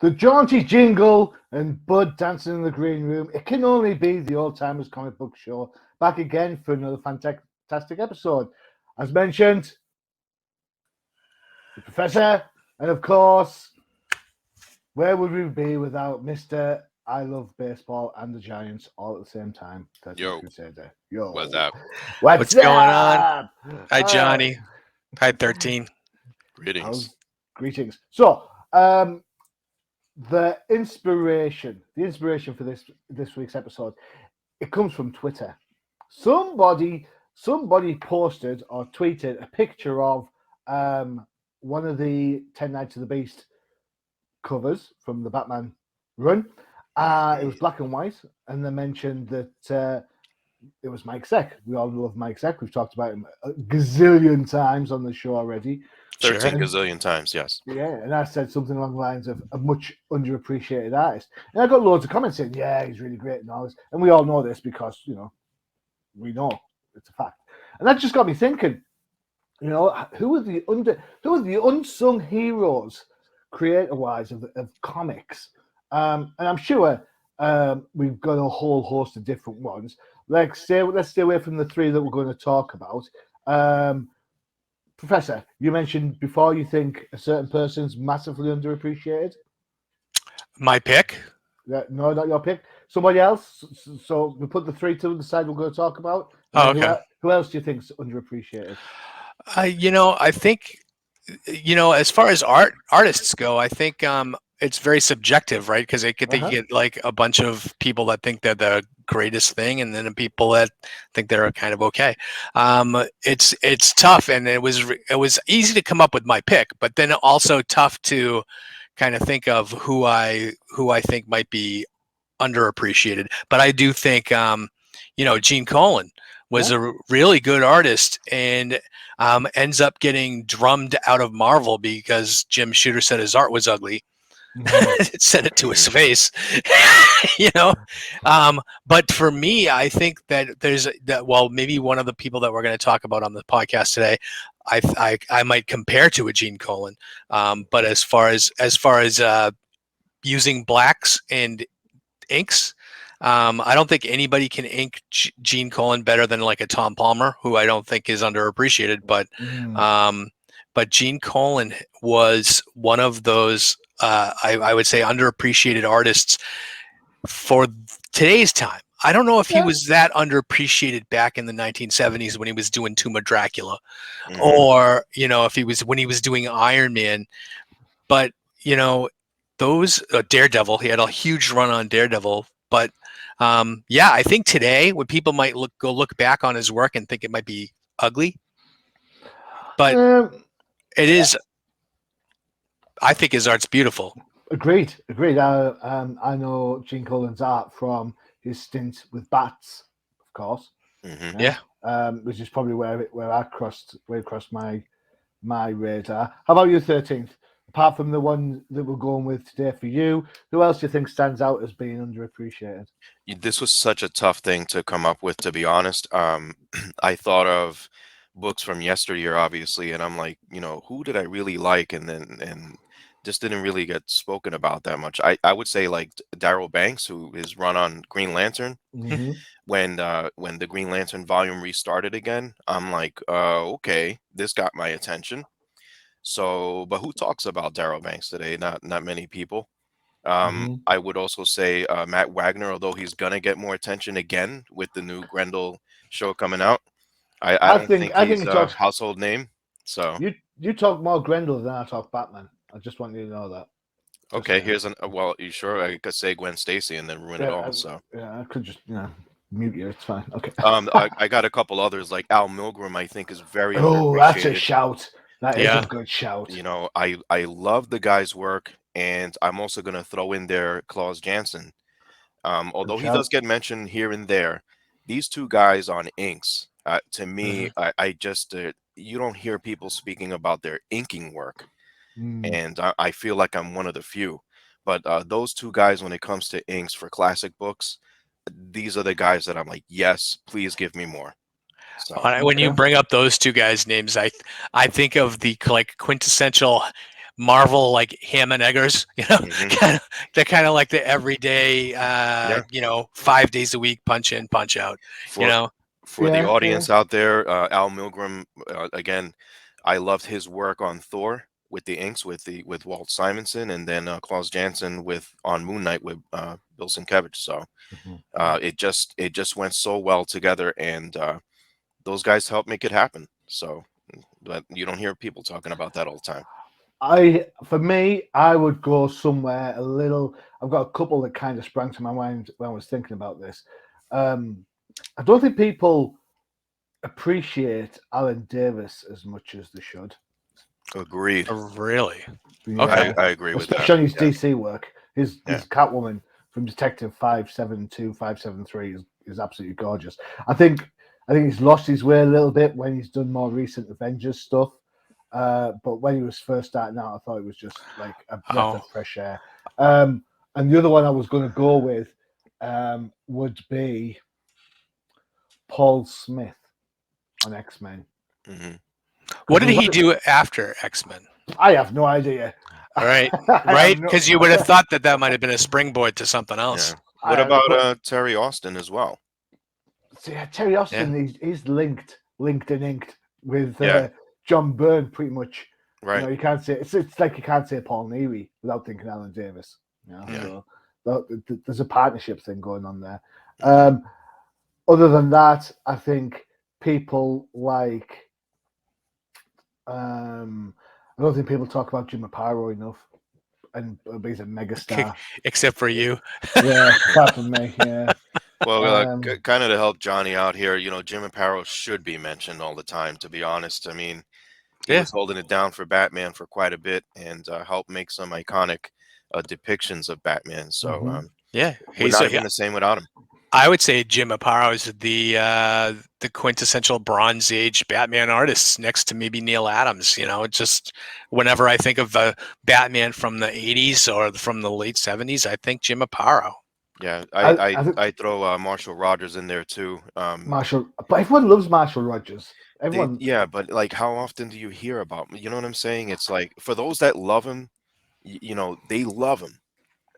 The jaunty jingle and Bud dancing in the green room. It can only be the Old Timers Comic Book Show. Back again for another fantastic episode. As mentioned, the Professor, and of course, where would we be without Mr. I Love Baseball and the Giants all at the same time? Yo. Crusader. Yo. What's up? What's going on? up? Hi, Johnny. Hi, 13. Greetings. Greetings. So, the inspiration for this week's episode, it comes from Twitter. Somebody posted or tweeted a picture of one of the 10 Nights of the Beast covers from the Batman run. It was black and white, and they mentioned that it was Mike Zeck. We all love Mike Zeck. We've talked about him a gazillion times on the show already. 13 gazillion times, yes. Yeah, and I said something along the lines of a much underappreciated artist. And I got loads of comments saying, yeah, he's really great and all this. And we all know this because, we know it's a fact. And that just got me thinking, who are the unsung heroes creator-wise of comics? And I'm sure we've got a whole host of different ones. Let's stay away from the three that we're going to talk about. Professor, you mentioned before you think a certain person's massively underappreciated. My pick? No, not your pick. Somebody else. So we put the three to the side we're going to talk about. Okay. Who else do you think's underappreciated? I think, as far as artists go, I think it's very subjective, right? Because you get like a bunch of people that think they're the greatest thing, and then people that think they're kind of okay. It's tough, and it was easy to come up with my pick, but then also tough to kind of think of who I think might be underappreciated. But I do think Gene Colan was a really good artist, and ends up getting drummed out of Marvel because Jim Shooter said his art was ugly. Said it to his face. But for me, I think that maybe one of the people that we're going to talk about on the podcast today, I might compare to a Gene Colan. But as far as using blacks and inks, I don't think anybody can ink Gene Colan better than like a Tom Palmer, who I don't think is underappreciated. But Gene Colan was one of those I would say underappreciated artists for today's time. I don't know if he was that underappreciated back in the 1970s when he was doing Tomb of Dracula, or if when he was doing Iron Man. But those Daredevil, he had a huge run on Daredevil. But I think today when people might look back on his work and think it might be ugly, but it is. I think his art's beautiful. Agreed. I know Gene Colan's art from his stint with Bats, of course. Which is probably where I crossed my radar. How about you, 13th? Apart from the one that we're going with today for you, who else do you think stands out as being underappreciated? This was such a tough thing to come up with, to be honest. I thought of books from yesteryear, obviously, and I'm like, who did I really like? And just didn't really get spoken about that much. I would say like Darryl Banks, who is run on Green Lantern. When the Green Lantern volume restarted again, I'm like, okay, this got my attention. So, but who talks about Darryl Banks today? Not many people. I would also say Matt Wagner, although he's gonna get more attention again with the new Grendel show coming out. I don't think he's a household name. So you talk more Grendel than I talk Batman. I just want you to know that. Okay, here's you sure? I could say Gwen Stacy and then ruin it all. I could just mute you. It's fine. Okay. I got a couple others like Al Milgrom. I think is very underappreciated. That's a shout. That is a good shout. I love the guy's work, and I'm also gonna throw in there Klaus Janson. Although he does get mentioned here and there, these two guys on inks, to me, I just you don't hear people speaking about their inking work. And I feel like I'm one of the few. But those two guys, when it comes to inks for classic books, these are the guys that I'm like, yes, please give me more. So when you bring up those two guys' names, I think of the like quintessential Marvel like ham and eggers, Mhm. they're kind of like the everyday, Yeah. 5 days a week, punch in, punch out, you For know. for the Yeah, yeah. audience out there, Al Milgrom, again, I loved his work on Thor with the inks with Walt Simonson, and then Klaus Janson with on Moon Knight with Bill Sienkiewicz. So Mhm. it just went so well together, and those guys helped make it happen. So, but you don't hear people talking about that all the time. For me, I would go somewhere a little. I've got a couple that kind of sprang to my mind when I was thinking about this. Um, I don't think people appreciate Alan Davis as much as they should. Agreed. Really? Okay. Yeah, I agree with that. especially on his Yeah, DC work. His yeah. Catwoman from Detective 572, 573 is absolutely gorgeous. I think he's lost his way a little bit when he's done more recent Avengers stuff. But when he was first starting out, I thought it was just like a breath of Oh, fresh air. Um, and the other one I was going to go with would be Paul Smith on X-Men. Hmm. what Because did he do after X-Men? I have no idea. All right, I have right? no. Because you would have thought that might have been a springboard to something else. Yeah. What But about Terry Austin as well? see, Terry Yeah. Austin, he's linked and inked with Yeah. John Byrne pretty much. Right. You can't say it's like you can't say Paul Neary without thinking Alan Davis. Yeah. So there's a partnership thing going on there. Hmm. Other than that, I think people like I don't think people talk about Jim Aparo enough, and he's a megastar. Except for you. Yeah, apart from me, yeah. Well, Um, kind of to help Johnny out here, Jim Aparo should be mentioned all the time, to be honest. I mean, he Yeah. was holding it down for Batman for quite a bit and helped make some iconic depictions of Batman. So mhm. Yeah. would He's not have been the same without him. I would say Jim Aparo is the quintessential Bronze Age Batman artist, next to maybe Neil Adams. It's just whenever I think of Batman from the '80s or from the late '70s, I think Jim Aparo. Yeah, I think I throw Marshall Rogers in there too. Marshall, but everyone loves Marshall Rogers. Everyone, Yeah, but like, how often do you hear about? You know what I'm saying? It's like for those that love him, they love him.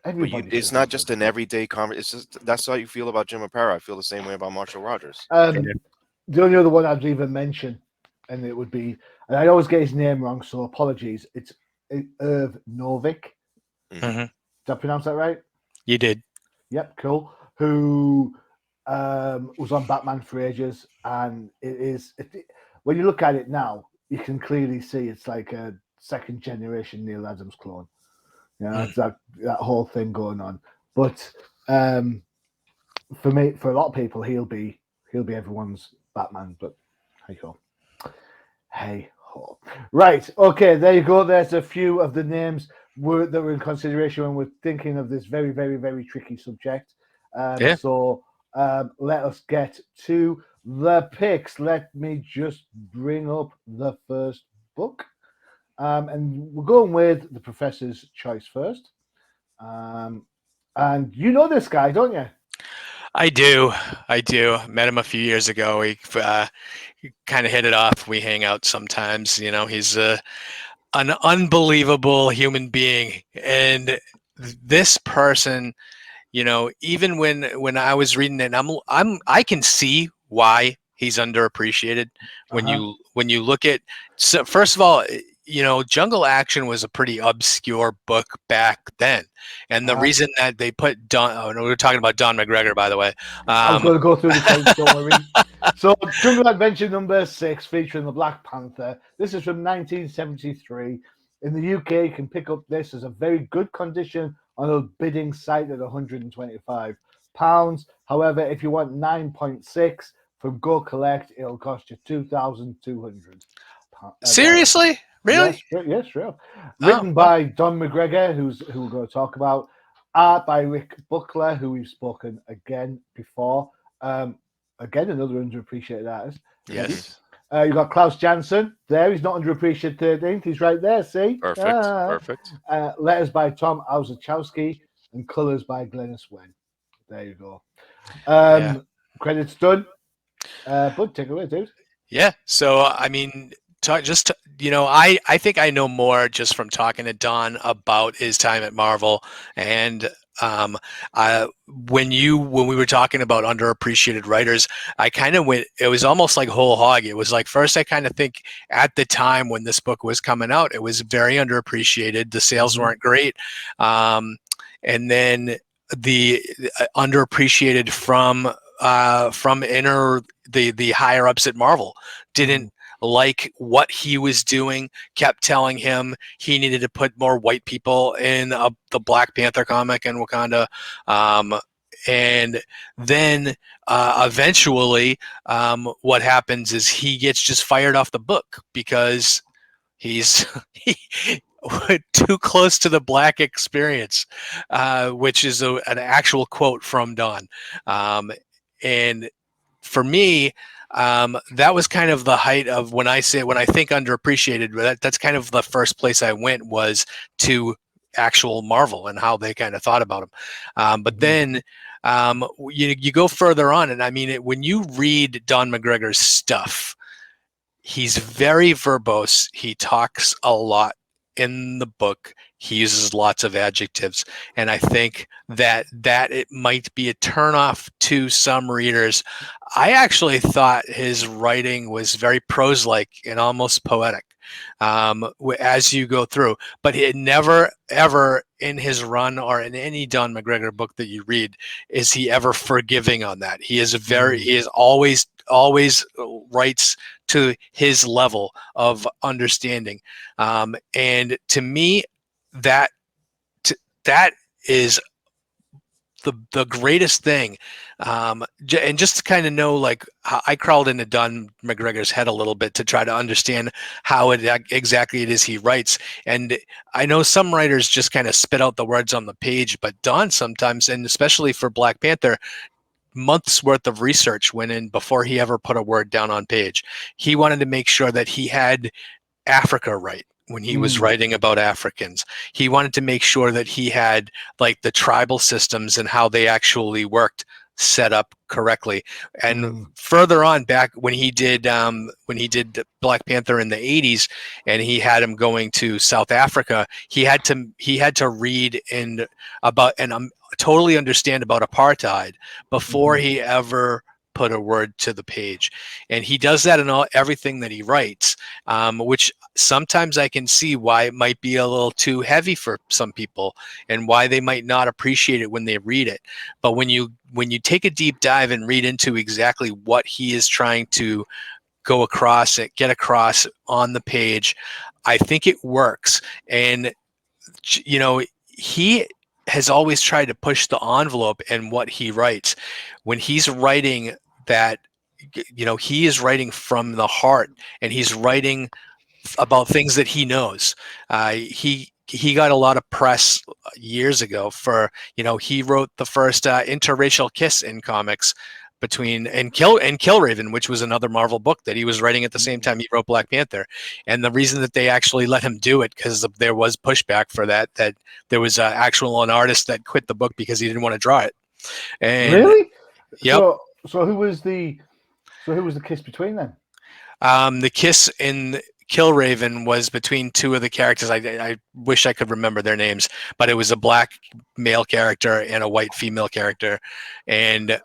But everybody it's should not love him. just an everyday conversation. It's just that's how you feel about Jim Aparo. I feel the same way about Marshall Rogers. Um, the only other one I'd even mention, and it would be, and I always get his name wrong, so apologies. It's Irv Novick. Hmm. Hmm. Did I pronounce that right? You did. Yep, cool. Who was on Batman for ages, and when you look at it now, you can clearly see it's like a second generation Neil Adams clone. Mm. It's that whole thing going on. But um, for me, for a lot of people, he'll be everyone's Batman. But hey ho, hey ho. Right, okay, there you go. There's a few of the names that were in consideration when we're thinking of this very, very, very tricky subject. Yeah. So let us get to the picks. Let me just bring up the first book. And we're going with the Professor's Choice first. And you know this guy, don't you? I do. I do. Met him a few years ago. We kind of hit it off. We hang out sometimes. He's an unbelievable human being, and this person, even when I was reading it, I can see why he's underappreciated. When Uh-huh. you look at, so first of all, Jungle Action was a pretty obscure book back then, and the Uh-huh. reason that they put Don, oh, no, we were talking about Don McGregor, by the way. I was Um, going to go through the credits, don't worry. So, Jungle Adventure number 6, featuring the Black Panther. This is from 1973. In the UK, you can pick up this as a very good condition on a bidding site at £125. However, if you want 9.6 from Go Collect, it'll cost you $2,200. Seriously, really? Yes, sure. Oh, Written wow. by Don McGregor, who we're going to talk about. Art by Rick Buckler, who we've spoken again before. Again, another underappreciated artist. Maybe. Yes. You've got Klaus Janson there. He's not underappreciated 13th. He's right there. See? Perfect. Perfect. Letters by Tom Owsichowski and colors by Glennis Wen. There you go. Yeah. Credits done. Bud, take it away, dude. Yeah. So, I mean, I think I know more just from talking to Don about his time at Marvel, and um, when we were talking about underappreciated writers, I kind of went. It was almost like whole hog. It was like first I kind of think at the time when this book was coming out, it was very underappreciated. The sales weren't great, and then the underappreciated from inner the higher ups at Marvel didn't like what he was doing, kept telling him he needed to put more white people in the Black Panther comic in Wakanda. And then eventually, what happens is he gets just fired off the book because he's too close to the Black experience, which is an actual quote from Don. And for me, that was kind of the height of when I think underappreciated. That's kind of the first place I went was to actual Marvel and how they kind of thought about him. But then you go further on, and I mean, when you read Don McGregor's stuff, he's very verbose. He talks a lot in the book. He uses lots of adjectives, and I think that it might be a turnoff to some readers. I actually thought his writing was very prose-like and almost poetic as you go through, but it never ever in his run or in any Don McGregor book that you read is he ever forgiving on that. He is always writes to his level of understanding, and to me that is the greatest thing. And just to kind of know, like, I crawled into Don McGregor's head a little bit to try to understand how exactly it is he writes. And I know some writers just kind of spit out the words on the page, but Don sometimes, and especially for Black Panther, months worth of research went in before he ever put a word down on page. He wanted to make sure that he had Africa right when he was writing about Africans. He wanted to make sure that he had like the tribal systems and how they actually worked set up correctly. And further on back when he did Black Panther in the 80s and he had him going to South Africa, he had to read and totally understand about apartheid before he ever put a word to the page. And he does that in everything that he writes, which sometimes I can see why it might be a little too heavy for some people and why they might not appreciate it when they read it. But when you take a deep dive and read into exactly what he is trying to get across on the page, I think it works. And he has always tried to push the envelope in what he writes. When he's writing that, he is writing from the heart, and he's writing about things that he knows. He got a lot of press years ago for, he wrote the first interracial kiss in comics between Killraven, which was another Marvel book that he was writing at the same time he wrote Black Panther. And the reason that they actually let him do it, because there was pushback for that there was an artist that quit the book because he didn't want to draw it. And really? Yep. So who was the kiss between them? The kiss in Killraven was between two of the characters. I wish I could remember their names, but it was a black male character and a white female character. And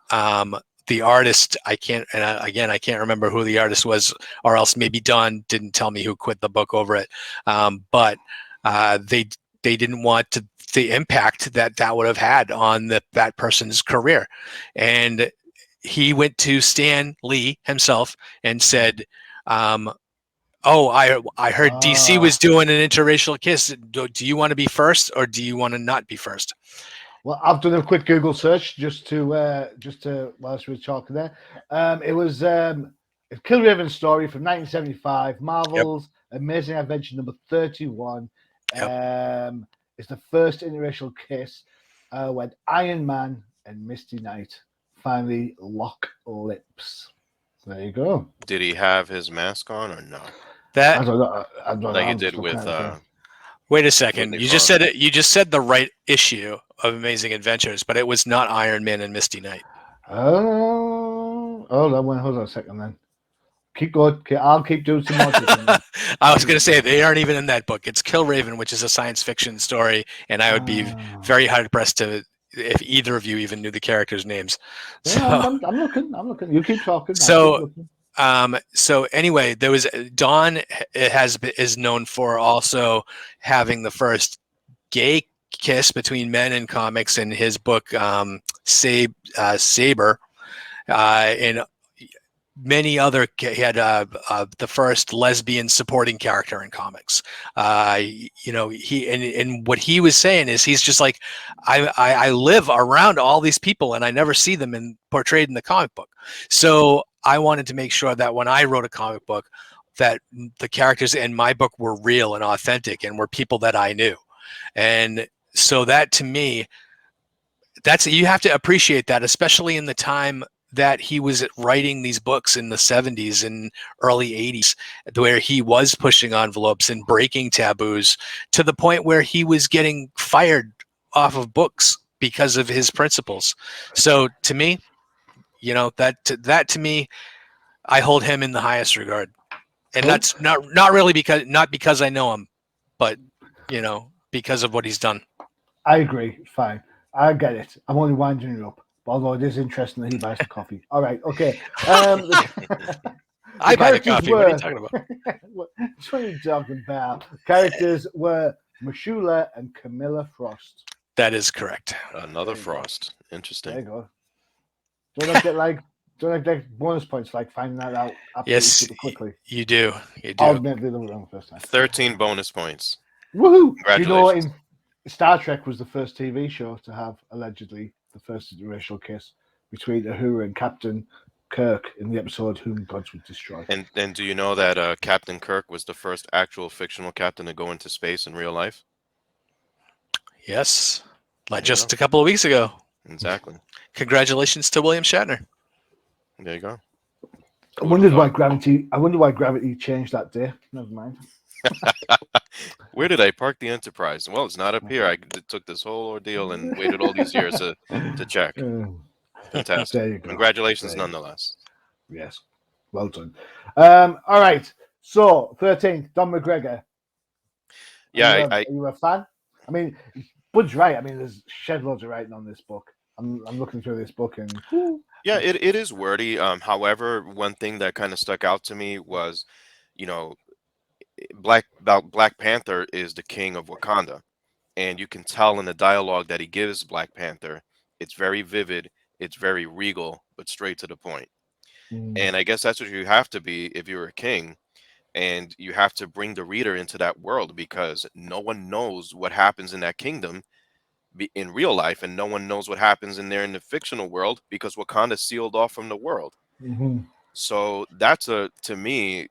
the artist, I can't remember who the artist was, or else maybe Don didn't tell me who quit the book over it. But they didn't want the impact that would have had on that person's career. And he went to Stan Lee himself and said, I heard DC was doing an interracial kiss. Do you want to be first, or do you want to not be first? Well, I've done a quick Google search just to whilst we were talking there. It was a Killraven story from 1975, Marvel's Amazing Adventure number 31. It's the first interracial kiss when Iron Man and Misty Knight finally lock lips. There you go. Did he have his mask on or no? I don't know. Like he did with. Wait a second. You just said it. You just said the right issue of Amazing Adventures, but it was not Iron Man and Misty Knight. Oh, hold on a second then. Keep going. I'll keep doing some more digging. I was going to say they aren't even in that book. It's Killraven, which is a science fiction story, and I would be very hard pressed to if either of you even knew the characters' names. Yeah, I'm looking. I'm looking. You keep talking. So, so anyway, there was Dawn is known for also having the first gay kiss between men in comics in his book Saber, and many other. He had the first lesbian supporting character in comics. And what he was saying is he's just like, I live around all these people and I never see them portrayed in the comic book. So I wanted to make sure that when I wrote a comic book, that the characters in my book were real and authentic and were people that I knew. And so that to me, you have to appreciate that, especially in the time that he was writing these books in the 70s and early 80s, where he was pushing envelopes and breaking taboos to the point where he was getting fired off of books because of his principles. So to me, that to me, I hold him in the highest regard. And that's not really because I know him, but because of what he's done. I agree. Fine. I get it. I'm only winding it up. Although it is interesting that he buys the coffee. All right. Okay. I buy the coffee. What are you talking about? What are you talking about? Characters were Mashula and Camilla Frost. That is correct. Another Frost. Interesting. There you go. Don't I get bonus points like finding that out absolutely super quickly? You do. I'll admit the wrong first time. 13 bonus points. Woohoo! Congratulations. In Star Trek was the first TV show to have allegedly the first interracial kiss between Uhura and Captain Kirk in the episode "Whom Gods Would Destroy." And do you know that Captain Kirk was the first actual fictional captain to go into space in real life? Yes, like just a couple of weeks ago. Exactly. Congratulations to William Shatner. There you go. I wondered why gravity changed that day. Never mind. Where did I park the Enterprise? Well, it's not up here. I took this whole ordeal and waited all these years to check. Fantastic. There you go. Congratulations, nonetheless. Yes. Well done. All right. So, 13th, Don McGregor. Yeah, are you a fan? I mean, Bud's right. I mean, there's shed loads of writing on this book. I'm looking through this book and... Yeah, it is wordy. However, one thing that kind of stuck out to me was, Black Panther is the king of Wakanda. And you can tell in the dialogue that he gives Black Panther, it's very vivid, it's very regal, but straight to the point. And I guess that's what you have to be if you're a king. And you have to bring the reader into that world because no one knows what happens in that kingdom in real life, and no one knows what happens in there in the fictional world because Wakanda's sealed off from the world. So that's to me,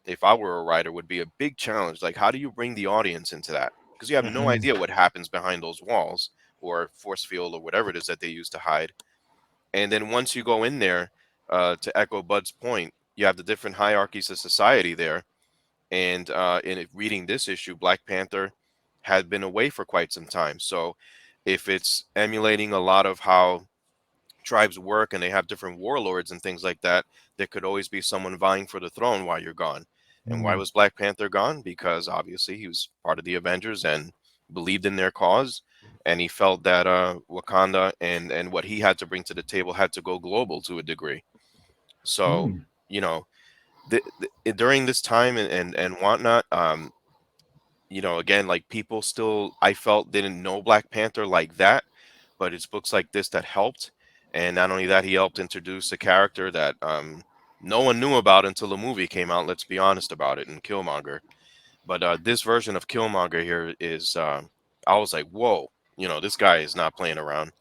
if I were a writer, would be a big challenge. Like, how do you bring the audience into that? Because you have no idea what happens behind those walls or force field or whatever it is that they use to hide. And then once you go in there, to echo Bud's point, you have the different hierarchies of society there. And in reading this issue, Black Panther had been away for quite some time. So if it's emulating a lot of how tribes work and they have different warlords and things like that, there could always be someone vying for the throne while you're gone. And why was Black Panther gone? Because obviously he was part of the Avengers and believed in their cause. And he felt that Wakanda and what he had to bring to the table had to go global to a degree. So, during this time and whatnot, again, like people still, I felt, didn't know Black Panther like that, but it's books like this that helped. And not only that, he helped introduce a character that no one knew about until the movie came out. Let's be honest about it, in Killmonger. But this version of Killmonger here is, I was like, whoa, this guy is not playing around.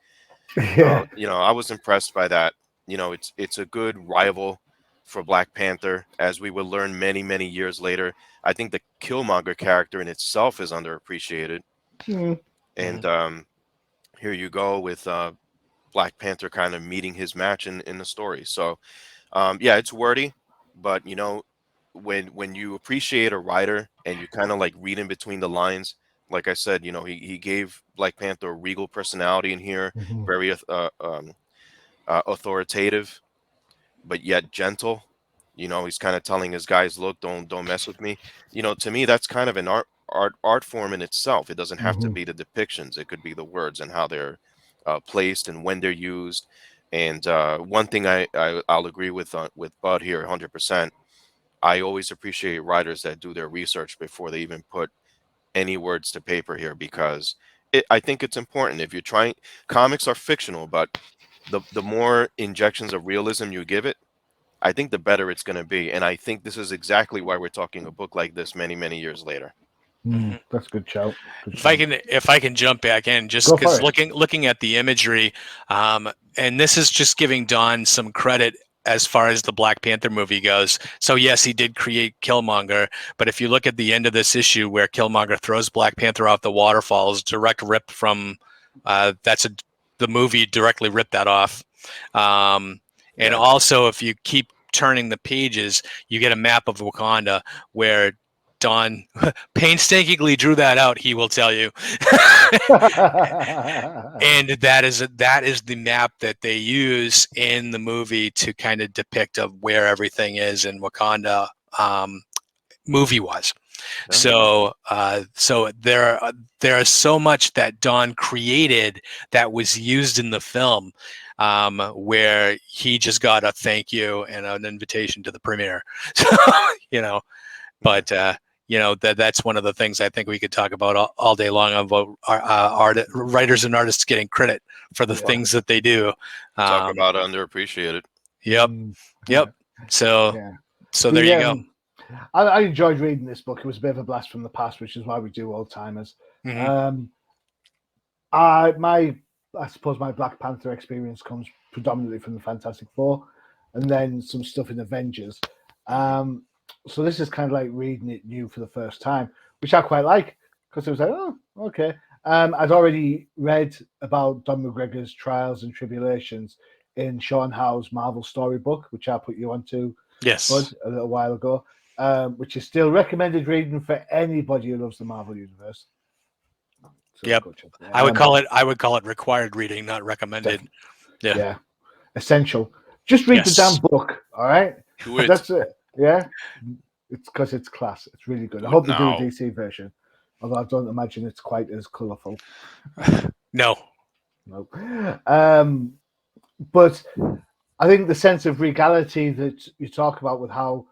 Yeah. I was impressed by that. It's a good rival for Black Panther, as we will learn many, many years later. I think the Killmonger character in itself is underappreciated. And here you go with Black Panther kind of meeting his match in the story. So, yeah, it's wordy, but when you appreciate a writer and you kind of like read in between the lines, like I said, he gave Black Panther a regal personality in here, very authoritative, but yet gentle. You know, he's kind of telling his guys, look, don't mess with me. You know, to me, that's kind of an art form in itself. It doesn't have to Mhm. be the depictions. It could be the words and how they're placed and when they're used. And one thing I'll agree with Bud here 100%. I always appreciate writers that do their research before they even put any words to paper here, because I think it's important. If you're trying, comics are fictional, but the more injections of realism you give it, I think the better it's going to be. And I think this is exactly why we're talking a book like this many years later. That's a good shout. Good If I shout. can jump back in, just Go for because it. looking at the imagery, and this is just giving Don some credit as far as the Black Panther movie goes. So yes, he did create Killmonger, but if you look at the end of this issue where Killmonger throws Black Panther off the waterfalls, direct rip from the movie directly ripped that off. And Yeah. also, if you keep turning the pages, you get a map of Wakanda where Don painstakingly drew that out. He will tell you, and that is the map that they use in the movie to kind of depict of where everything is in Wakanda, movie wise. Yeah. So there is so much that Don created that was used in the film, where he just got a thank you and an invitation to the premiere. So, you know, but that's one of the things I think we could talk about all day long about writers and artists getting credit for the Yeah. things that they do. Talk about underappreciated. Yep. Yeah. So Yeah. so there you go. I enjoyed reading this book. It was a bit of a blast from the past, which is why we do old timers. Mhm. I suppose my Black Panther experience comes predominantly from the Fantastic Four, and then some stuff in Avengers. So this is kind of like reading it new for the first time, which I quite like, because it was like, oh, okay. I'd already read about Don McGregor's trials and tribulations in Sean Howe's Marvel storybook, which I put you onto, Yes. Bud, a little while ago, which is still recommended reading for anybody who loves the Marvel universe. So Yep. go check it out. I would call it required reading, not recommended. Yeah. Yeah, essential. Just read the damn Yes. book, all right? Do it. That's it. Yeah, it's because it's class. It's really good. I Do it hope they do a now. DC version, although I don't imagine it's quite as colourful. No. No. But I think the sense of regality that you talk about with how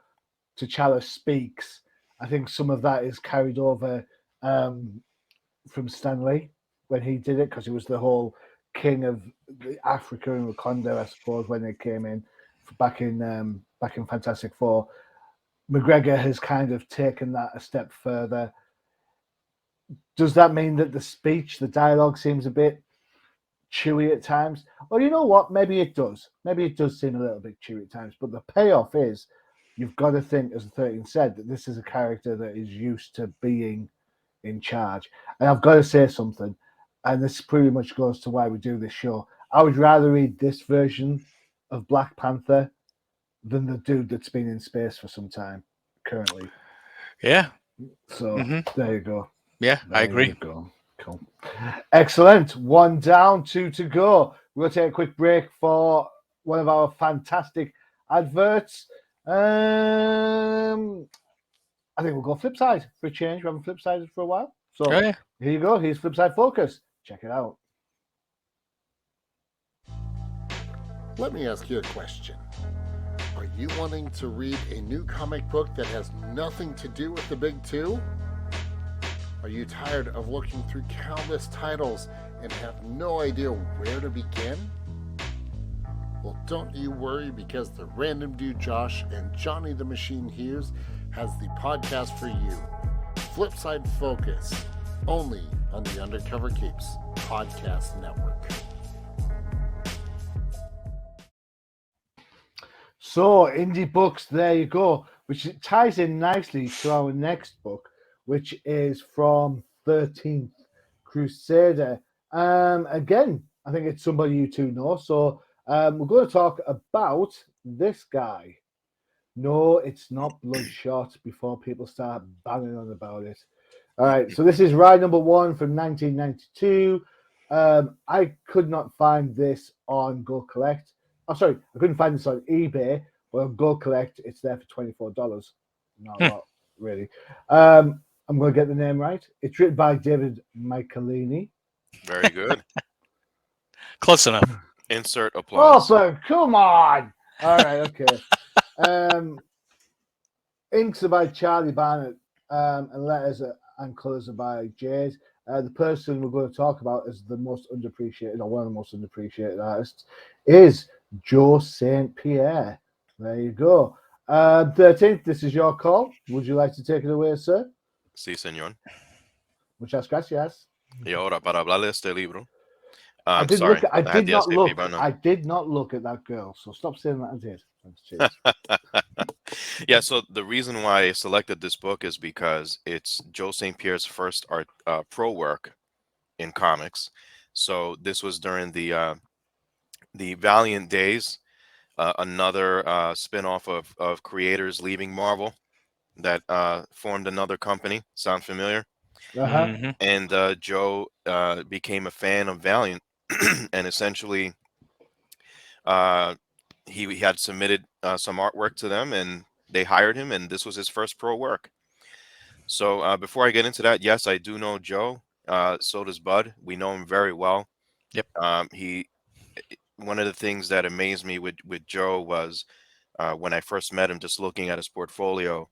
T'Challa speaks, I think some of that is carried over from Stan Lee when he did it, because he was the whole king of Africa and Wakanda, I suppose, when they came in back in Fantastic Four. McGregor has kind of taken that a step further. Does that mean that the dialogue seems a bit chewy at times? Well, you know what? Maybe it does. Maybe it does seem a little bit chewy at times, but the payoff is you've got to think, as the 13 said, that this is a character that is used to being in charge. And I've got to say something, and this pretty much goes to why we do this show. I would rather read this version of Black Panther than the dude that's been in space for some time currently. Yeah. So there you go. Yeah, I agree. You go. Cool. Excellent. One down, two to go. We'll take a quick break for one of our fantastic adverts. I think we'll go Flipside for a change. We haven't Flipsided for a while. So yeah. Here you go. Here's Flipside Focus. Check it out. Let me ask you a question. Are you wanting to read a new comic book that has nothing to do with the big two? Are you tired of looking through countless titles and have no idea where to begin? Well, don't you worry, because the random dude Josh and Johnny the Machine Hughes has the podcast for you. Flipside Focus, only on the Undercover Capes Podcast Network. So, indie books, there you go, which ties in nicely to our next book, which is from 13th Crusader. Again, I think it's somebody you two know. So, we're going to talk about this guy. No, it's not Bloodshot, before people start banging on about it. All right, so this is ride number 1 from 1992. I could not find this on Go Collect. Oh, sorry, I couldn't find this on eBay, Well, go collect. It's there for $24. Not a Hmm. lot, really. I'm going to get the name right. It's written by David Michelini. Very good. Close enough. Insert Oh, applause. but come on! All right, okay. Um, inks are by Charlie Barnett, and letters and colours are by Jade. The person we're going to talk about as the most underappreciated, or one of the most underappreciated artists, is Joe St. Pierre. There you go. 13th, this is your call. Would you like to take it away, sir? Sí, señor. Muchas gracias. Y ahora, para hablar de este libro. I did Sorry, look. I I had did the not SAP look. button on. I did not look at that girl. So stop saying that I did. Thanks, cheers. Yeah, so the reason why I selected this book is because it's Joe St. Pierre's first art pro work in comics. So this was during the Valiant days, another spin-off of creators leaving Marvel that formed another company. Sound familiar? Uh-huh. Hmm. And Joe became a fan of Valiant, and essentially uh, he had submitted some artwork to them, and they hired him, and this was his first pro work. So before I get into that, yes, I do know Joe. So does Bud. We know him very well. Yep. He One of the things that amazed me with Joe was when I first met him, just looking at his portfolio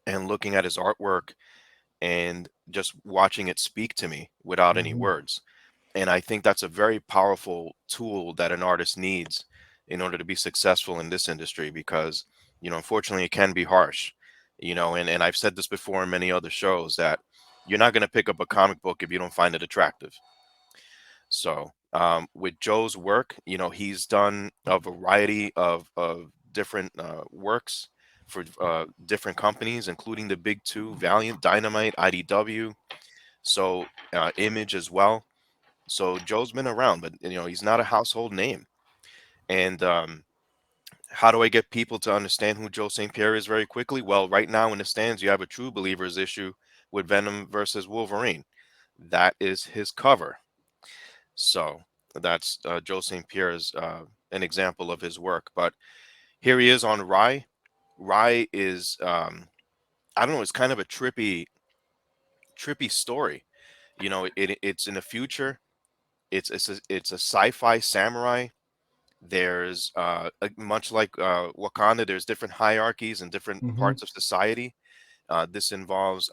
and looking at his artwork and just watching it speak to me without any Mhm. words. And I think that's a very powerful tool that an artist needs in order to be successful in this industry because, unfortunately, it can be harsh. And I've said this before in many other shows that you're not going to pick up a comic book if you don't find it attractive. So, with Joe's work, he's done a variety of different works for different companies, including the big two, Valiant, Dynamite, IDW, so Image as well. So Joe's been around, but he's not a household name. And how do I get people to understand who Joe St. Pierre is very quickly? Well, right now in the stands, you have a True Believers issue with Venom versus Wolverine. That is his cover. So that's Joe St. Pierre's an example of his work. But here he is on Rye. Rye is I don't know. It's kind of a trippy story. It's in the future. It's a sci-fi samurai. There's much like Wakanda. There's different hierarchies and different Mhm. parts of society. This involves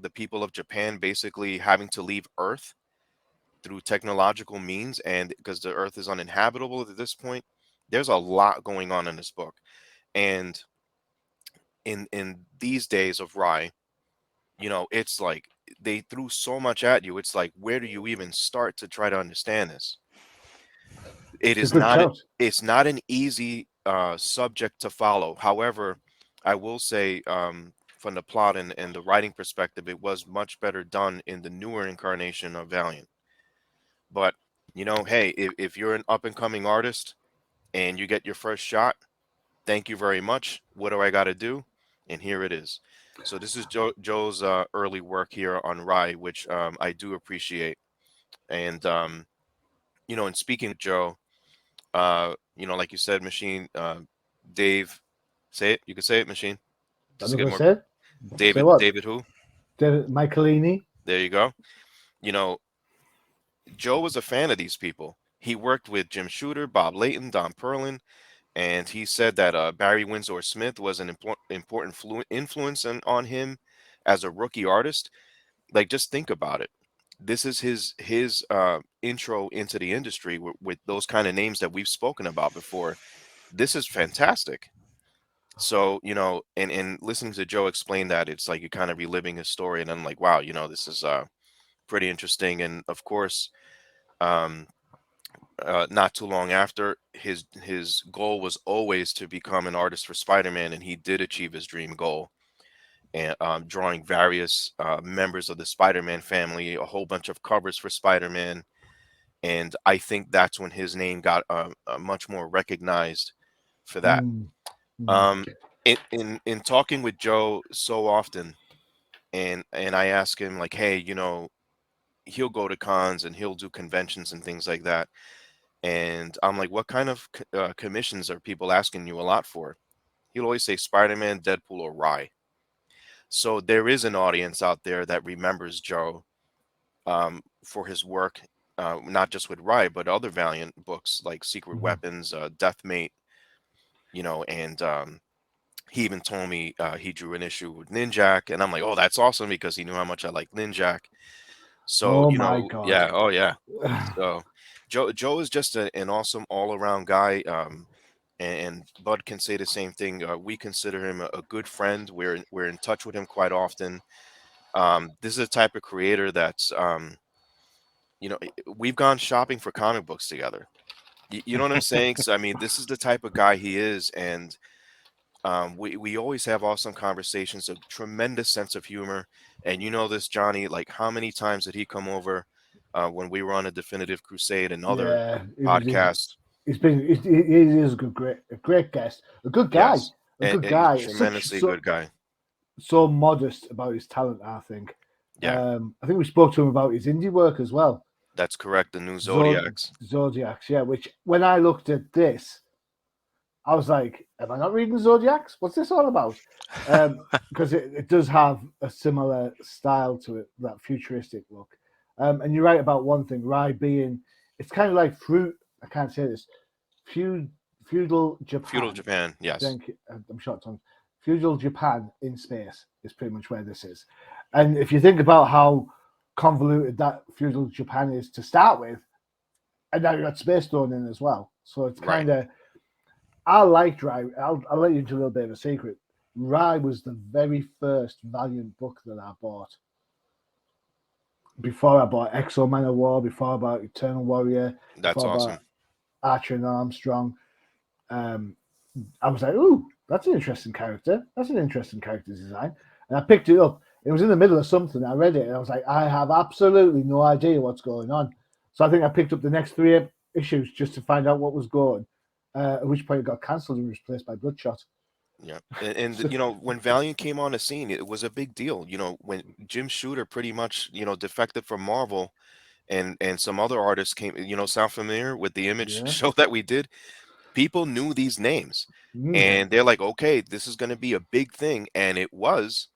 the people of Japan basically having to leave Earth through technological means, and because the Earth is uninhabitable at this point, there's a lot going on in this book. And in these days of Rye, it's like they threw so much at you. It's like, where do you even start to try to understand this? It It's a is good not shout. it's not an easy subject to follow. However, I will say from the plot and the writing perspective, it was much better done in the newer incarnation of Valiant. But hey, if you're an up and coming artist and you get your first shot, thank you very much. What do I got to do? And here it is. So this is Joe's early work here on Rye, which I do appreciate. And and speaking of Joe, like you said, Machine, Dave, say it. You can say it, Machine, I'm just to not get going to more. say it. Say what? David, who? David Michelini. There you go. You know, Joe was a fan of these people. He worked with Jim Shooter, Bob Layton, Don Perlin, and he said that Barry Windsor Smith was an important influence on him as a rookie artist. Like, just think about it. This is his intro into the industry with those kind of names that we've spoken about before. This is fantastic. So, and listening to Joe explain that, it's like you're kind of reliving his story, and I'm like, wow, this is pretty interesting. And of course, um, not too long after, his goal was always to become an artist for Spider-Man, and he did achieve his dream goal, and drawing various members of the Spider-Man family, a whole bunch of covers for Spider-Man, and I think that's when his name got much more recognized for that. Mm. Mm. Um, in talking with Joe so often, and I ask him like, hey, he'll go to cons and he'll do conventions and things like that. And I'm like, what kind of commissions are people asking you a lot for? He'll always say Spider-Man, Deadpool, or Rye. So there is an audience out there that remembers Joe for his work, not just with Rye, but other Valiant books like Secret Weapons, Deathmate, and he even told me he drew an issue with Ninjak, and I'm like, oh, that's awesome because he knew how much I like Ninjak. So, Oh my God. yeah, oh yeah. So Joe is just an awesome all-around guy. And Bud can say the same thing. We consider him a good friend. We're in touch with him quite often. This is a type of creator that's we've gone shopping for comic books together. You know what I'm saying? So I mean, this is the type of guy he is, and we always have awesome conversations, a tremendous sense of humor. And you know this, Johnny, like how many times did he come over when we were on a Definitive Crusade and other Yeah, podcasts? he is a great guest, a good guy, Yes, a good and he's guy. tremendously good guy. So modest about his talent, I think. Yeah, I think we spoke to him about his indie work as well. that's correct. The new Zodiacs. Zodiacs, yeah. Which when I looked at this, I was like, "Am I not reading Zodiacs? What's this all about?" Because it does have a similar style to it, that futuristic look. And you're right about one thing, Rai being, it's kind of like fruit. I can't say this. Feud, feudal Japan. Feudal Japan, yes. Thank you. I'm short tongue. Feudal Japan in space is pretty much where this is. And if you think about how convoluted that feudal Japan is to start with, and now you got space thrown in as well. So it's kind of, I liked Rai. I'll let you into a little bit of a secret. Rai was the very first Valiant book that I bought. Before I bought Exo Man of War, before I bought Eternal Warrior, That's before I awesome. bought Archer and Armstrong, I was like, ooh, that's an interesting character. That's an interesting character design. And I picked it up. It was in the middle of something. I read it and I was like, I have absolutely no idea what's going on. So I think I picked up the next 3 issues just to find out what was going. At which point it got cancelled and replaced by Bloodshot. Yeah, and when Valiant came on the scene, it was a big deal. When Jim Shooter pretty much defected from Marvel, and some other artists came. Sound familiar with the Image Yeah. show that we did? People knew these names, Mm. and they're like, okay, this is going to be a big thing, and it was.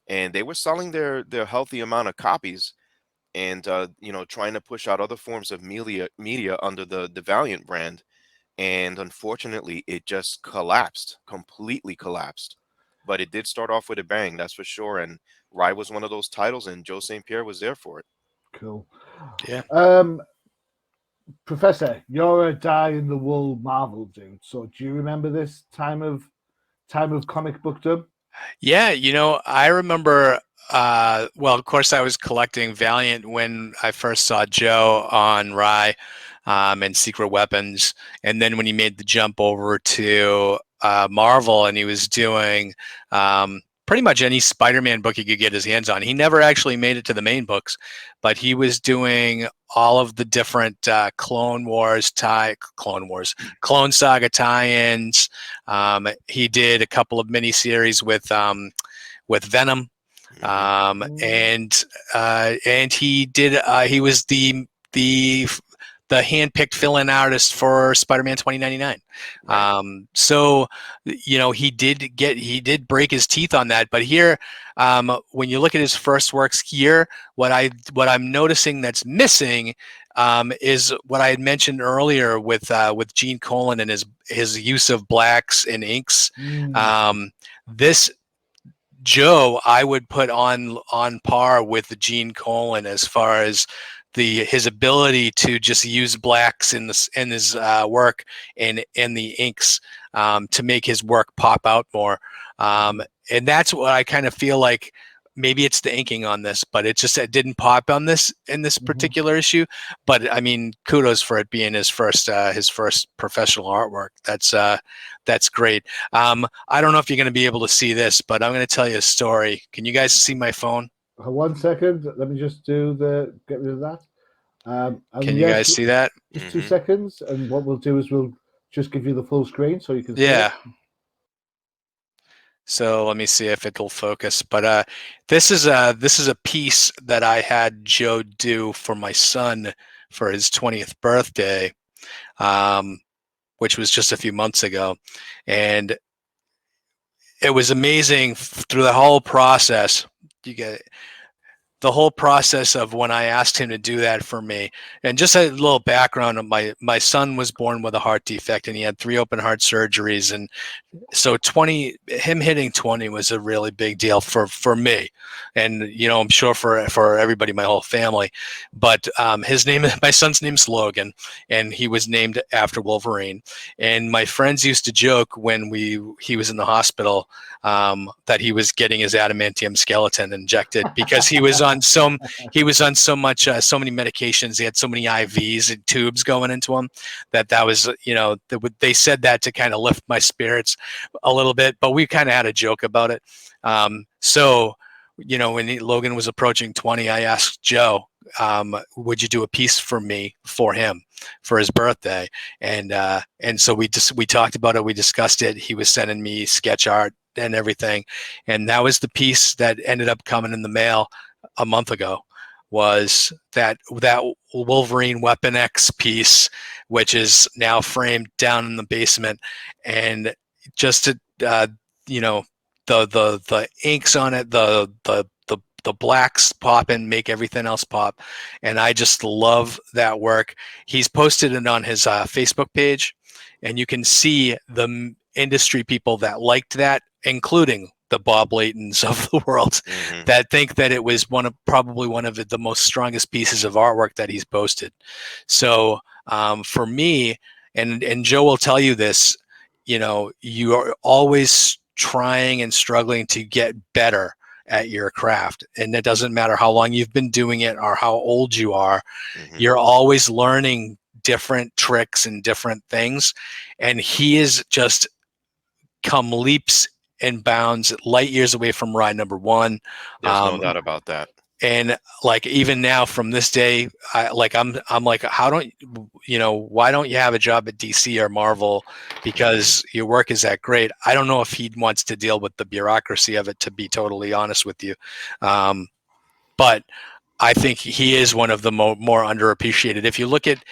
And they were selling their healthy amount of copies, and trying to push out other forms of media under the Valiant brand. And unfortunately, it just collapsed, completely collapsed. But it did start off with a bang, that's for sure. And Rye was one of those titles, and Joe St. Pierre was there for it. Cool. Yeah. Professor, you're a die-in-the-wool Marvel dude. So do you remember this time of comic bookdom? Yeah, I remember. Well, of course, I was collecting Valiant when I first saw Joe on Rye and Secret Weapons, and then when he made the jump over to Marvel and he was doing pretty much any Spider-Man book he could get his hands on. He never actually made it to the main books, but he was doing all of the different Clone Saga tie-ins. He did a couple of miniseries with Venom, and he did. He was the handpicked fill-in artist for Spider-Man 2099. Right. So he did break his teeth on that. But here, when you look at his first works here, what I'm noticing that's missing is what I had mentioned earlier with Gene Colan and his use of blacks and inks. This Joe, I would put on par with Gene Colan as far as his ability to just use blacks in his work and the inks to make his work pop out more. And that's what I kind of feel like. Maybe it's the inking on this, but it didn't pop on this particular issue. But I mean, kudos for it being his first professional artwork. That's great. I don't know if you're going to be able to see this, but I'm going to tell you a story. Can you guys see my phone? 1 second. Let me just get rid of that. Can you guys see that? Just 2 seconds. And what we'll do is we'll just give you the full screen so you can see Yeah. it. So let me see if it'll focus. But this is a piece that I had Joe do for my son for his 20th birthday. which was just a few months ago. And it was amazing through the whole process. You get the whole process of when I asked him to do that for me. And just a little background of my son was born with a heart defect, and he had 3 open heart surgeries. And so him hitting 20 was a really big deal for me, and I'm sure for everybody, my whole family. But my son's name's Logan, and he was named after Wolverine. And my friends used to joke when he was in the hospital that he was getting his adamantium skeleton injected because he was on so many medications. He had so many IVs and tubes going into him that was they said that to kind of lift my spirits a little bit, but we kind of had a joke about it. So when Logan was approaching 20, I asked Joe, would you do a piece for me for him for his birthday? And so we talked about it. We discussed it. He was sending me sketch art and everything. And that was the piece that ended up coming in the mail a month ago, was that Wolverine Weapon X piece, which is now framed down in the basement. And just to the inks on it, the blacks pop and make everything else pop, and I just love that work. He's posted it on his Facebook page, and you can see the industry people that liked that, including the Bob Laytons of the world, that think that it was probably one of the most strongest pieces of artwork that he's posted. So for me, and Joe will tell you this, you are always trying and struggling to get better at your craft, and it doesn't matter how long you've been doing it or how old you are. You're always learning different tricks and different things, and he is just come leaps and bounds, light years away from ride number 1. There's no doubt about that. And like even now from this day, I'm like, why don't you have a job at DC or Marvel, because your work is that great? I don't know if he wants to deal with the bureaucracy of it, to be totally honest with you. But I think he is one of the more underappreciated. If you look at,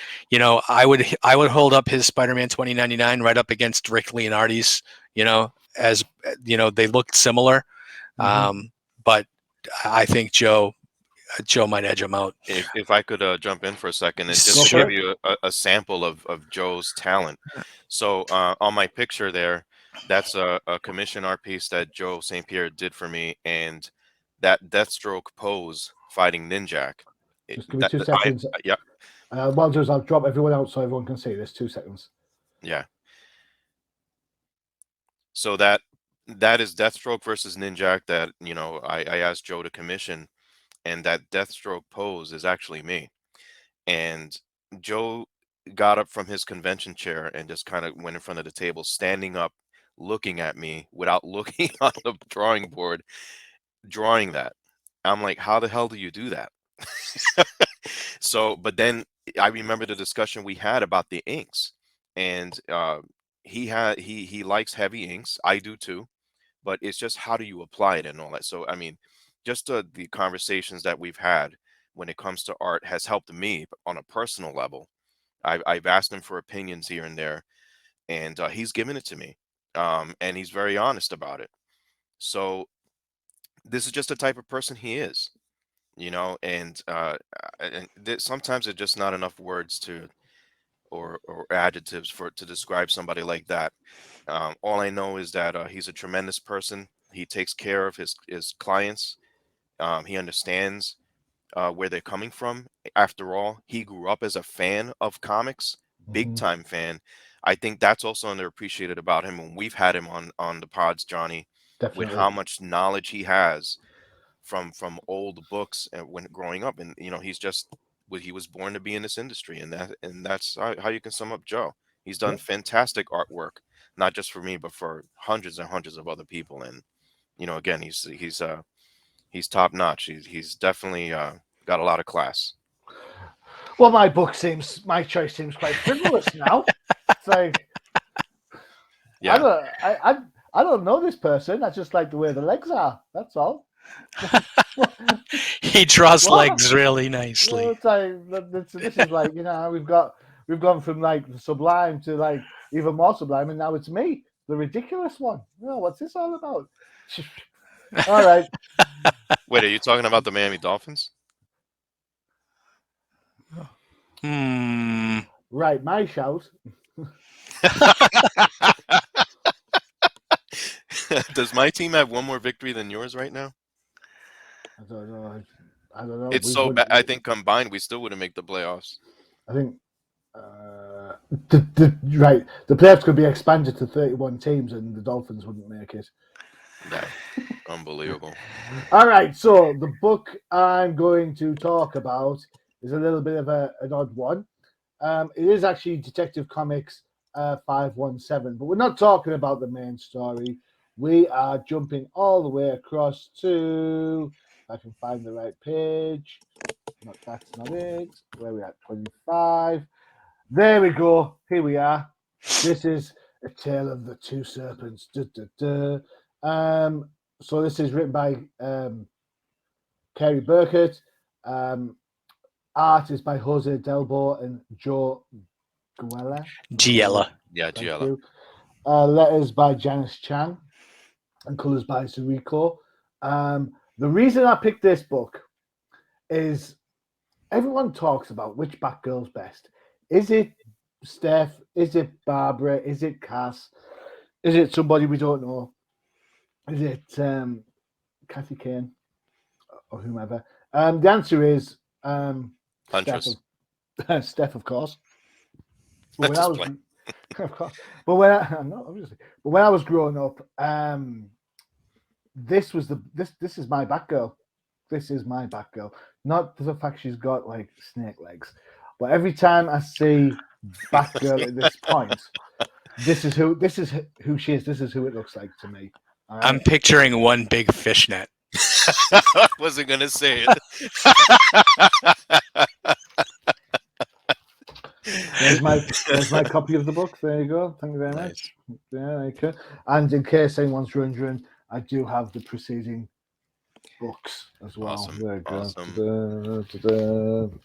I would hold up his Spider-Man 2099 right up against Rick Leonardi's, as they looked similar. But I think Joe might edge him out. If I could jump in for a second and just give you a sample of Joe's talent. So on my picture there, that's a commission art piece that Joe St. Pierre did for me, and that Deathstroke pose fighting Ninjak. Just give me 2 seconds. Yeah. What I'll do is I'll drop everyone out so everyone can see this. 2 seconds. Yeah. So that is Deathstroke versus Ninjak that I asked Joe to commission. And that Deathstroke pose is actually me. And Joe got up from his convention chair and just kind of went in front of the table, standing up, looking at me without looking on the drawing board, drawing that. I'm like, how the hell do you do that? So, but then I remember the discussion we had about the inks, and he likes heavy inks. I do too, but it's just how do you apply it and all that. So, I mean, just the conversations that we've had when it comes to art has helped me on a personal level. I've asked him for opinions here and there, and he's given it to me, and he's very honest about it. So this is just the type of person he is, and sometimes it's just not enough words or adjectives to describe somebody like that. All I know is that he's a tremendous person. He takes care of his clients. He understands where they're coming from. After all, he grew up as a fan of comics, big time fan. I think that's also underappreciated about him when we've had him on the pods, Johnny, Definitely. with how much knowledge he has from old books and when growing up. And he was born to be in this industry, and that's how you can sum up Joe. He's done fantastic artwork, not just for me, but for hundreds and hundreds of other people. And again, he's top notch. He's definitely got a lot of class. Well, my choice seems quite frivolous now. It's like, yeah, I don't know this person. I just like the way the legs are. That's all. He draws legs really nicely. It's like, this is like, we've got we've gone from like the sublime to like even more sublime, and now it's me, the ridiculous one. Oh, what's this all about? All right. Wait, are you talking about the Miami Dolphins? Right, my shout. Does my team have one more victory than yours right now? I don't know. I don't know. It's We so would. bad. I think combined, we still wouldn't make the playoffs. I think. Right, the playoffs could be expanded to 31 teams, and the Dolphins wouldn't make it. Yeah, unbelievable. All right, so the book I'm going to talk about is a little bit of an odd one. It is actually Detective Comics 517, but we're not talking about the main story. We are jumping all the way across to, if I can find the right page. No, that's not it. Where are we at? 25. There we go. Here we are. This is A Tale of the Two Serpents. So this is written by Kerry Burkett. Art is by Jose Delbo and Joe Guella. Giella. Yeah, Thank Giella. you. Letters by Janice Chang and colors by Zuiko. The reason I picked this book is everyone talks about which Batgirl's best. Is it Steph? Is it Barbara? Is it Cass? Is it somebody we don't know? Is it Kathy Kane or whomever? The answer is Huntress. Steph, of course. But when I Just was, playing. of course, but when I no, obviously, but when I was growing up, this was this is my Batgirl. This is my Batgirl. Not the fact she's got like snake legs, but every time I see Batgirl at this point, this is who she is. This is who it looks like to me. All right? I'm picturing one big fishnet. I wasn't gonna say it. There's my copy of the book. There you go. Thank you very much. Yeah, okay. And in case anyone's wondering, I do have the preceding books as well. Awesome. There you go. Awesome.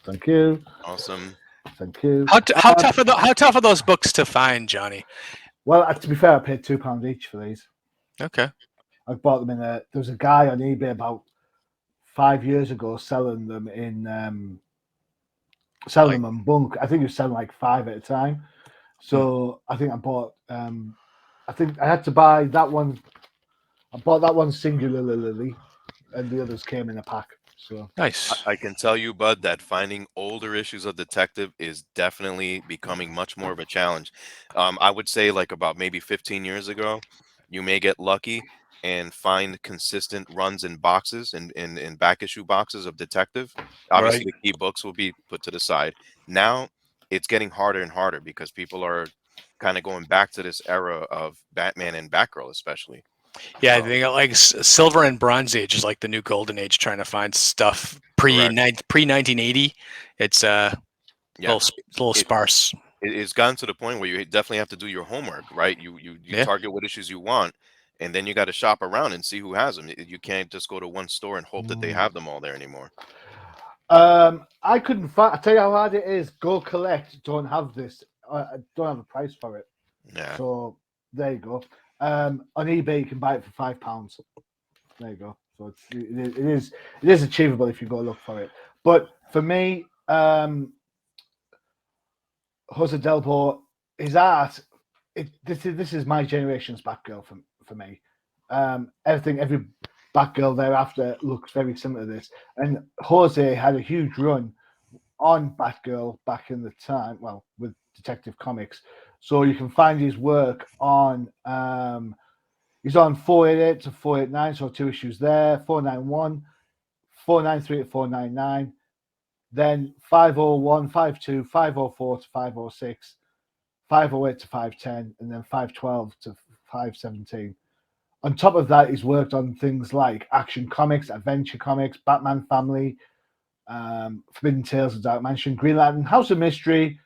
Thank you. Awesome. Thank you. How tough are those books to find, Johnny? Well, to be fair, I paid £2 each for these. Okay. I bought them in there was a guy on eBay about 5 years ago selling them in selling them on bunk. I think he was selling like 5 at a time. So I think I bought I think I had to buy that one. I bought that one singularly, and the others came in a pack. So Nice. I can tell you, Bud, that finding older issues of Detective is definitely becoming much more of a challenge. I would say like about maybe 15 years ago, you may get lucky and find consistent runs in boxes and in back issue boxes of Detective. Obviously, Right. the key books will be put to the side. Now it's getting harder and harder because people are kind of going back to this era of Batman and Batgirl, especially. Yeah, I think like Silver and Bronze Age is like the new Golden Age, trying to find stuff pre 1980. It's Yeah, little sparse. it's gotten to the point where you definitely have to do your homework, right? You Yeah. target what issues you want, and then you got to shop around and see who has them. You can't just go to one store and hope that they have them all there anymore. I couldn't find. I tell you how hard it is. Go collect. Don't have this. I don't have a price for it. Yeah. So there you go. On eBay, you can buy it for £5. There you go. So it is achievable if you go look for it. But for me, Jose Delbo, his art, this is my generation's Batgirl for me. Every Batgirl thereafter looks very similar to this. And Jose had a huge run on Batgirl back in the time, well, with Detective Comics. So you can find his work on he's on 488 to 489, so 2 issues there, 491, 493 to 499, then 501, 52, 504 to 506, 508 to 510, and then 512 to 517. On top of that, he's worked on things like Action Comics, Adventure Comics, Batman Family, Forbidden Tales of Dark Mansion, Green Lantern, House of Mystery,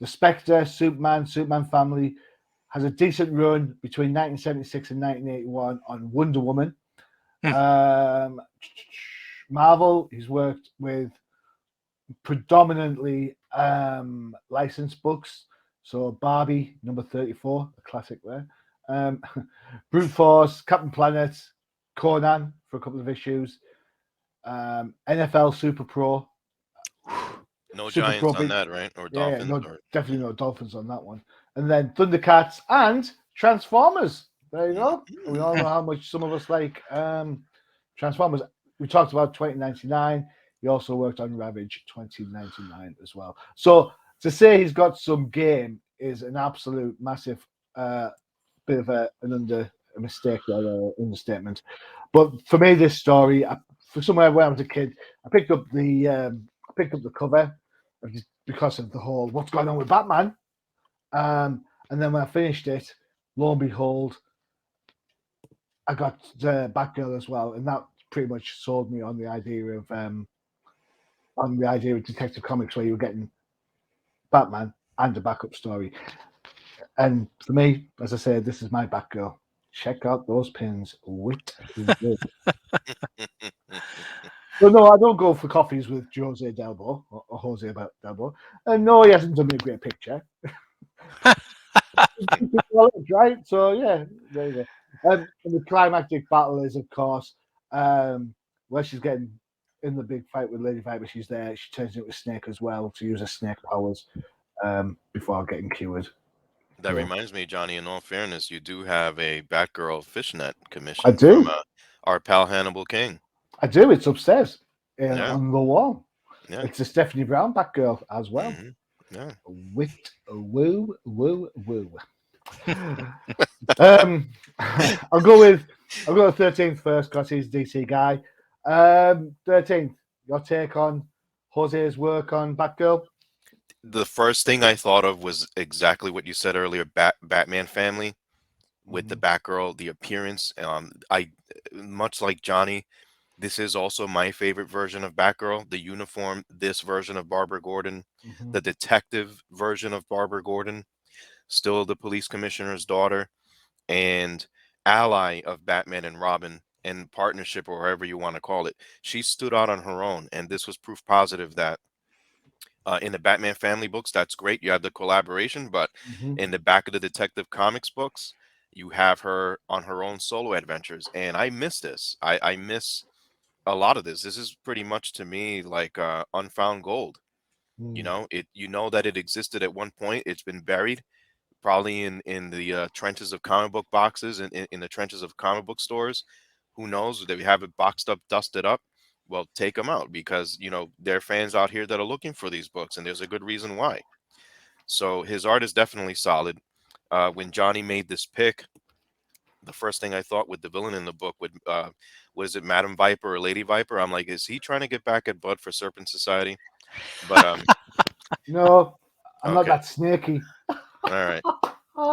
The Spectre, Superman Family. Has a decent run between 1976 and 1981 on Wonder Woman. Marvel, he's worked with predominantly licensed books. So Barbie number 34, a classic there. Um, Brute Force, Captain Planet, Conan for a couple of issues. NFL Super Pro, No Super giants Pro on big. that, right? Or Yeah, dolphins, no, or definitely no Dolphins on that one. And then Thundercats and Transformers. There you go. We all know Mhm. how much some of us like Transformers. We talked about 2099. He also worked on Ravage 2099 as well. So to say he's got some game is an absolute massive bit of a mistake or an understatement. But for me, this story, for somewhere when I was a kid, I picked up the cover because of the whole what's going on with Batman. And then when I finished it, lo and behold, I got Batgirl as well, and that pretty much sold me on the idea of Detective Comics, where you were getting Batman and a backup story. And for me, as I said, this is my Batgirl. Check out those pins. Wit. Well, no, I don't go for coffees with Jose Delbo or Jose Delbo. And no, he hasn't done me a great picture. Right? So, yeah, there you go. And the climactic battle is, of course, where she's getting in the big fight with Lady Viper. She's there. She turns into a snake as well to use her snake powers before getting cured. That So, reminds me, Johnny, in all fairness, you do have a Batgirl fishnet I commission from do. our pal Hannibal King. I do. It's upstairs Yeah, on the wall. yeah. It's a Stephanie Brown Batgirl as well. Hmm. Yeah. Wit, woo, woo, woo. Um, I'll go with 13th first because he's a DC guy. 13th, your take on Jose's work on Batgirl? The first thing I thought of was exactly what you said earlier, Batman family with the Mhm, Batgirl, the appearance. I much like Johnny, this is also my favorite version of Batgirl, the uniform, this version of Barbara Gordon, mhm, the detective version of Barbara Gordon, still the police commissioner's daughter, and ally of Batman and Robin, and partnership, or however you want to call it. She stood out on her own, and this was proof positive that in the Batman family books, that's great. You have the collaboration, but mhm, in the back of the Detective Comics books, you have her on her own solo adventures, and I miss this. I miss a lot of this. This is pretty much to me like unfound gold. You mhm, know, you know that it existed at one point. It's been buried, probably in the trenches of comic book boxes and in the trenches of comic book stores. Who knows? They have it boxed up, dusted up. Well, take them out because there are fans out here that are looking for these books, and there's a good reason why. So his art is definitely solid. When Johnny made this pick, the first thing I thought with the villain in the book would was it Madam Viper or Lady Viper? I'm like, is he trying to get back at Bud for Serpent Society? But No, I'm not okay, that snaky. all right,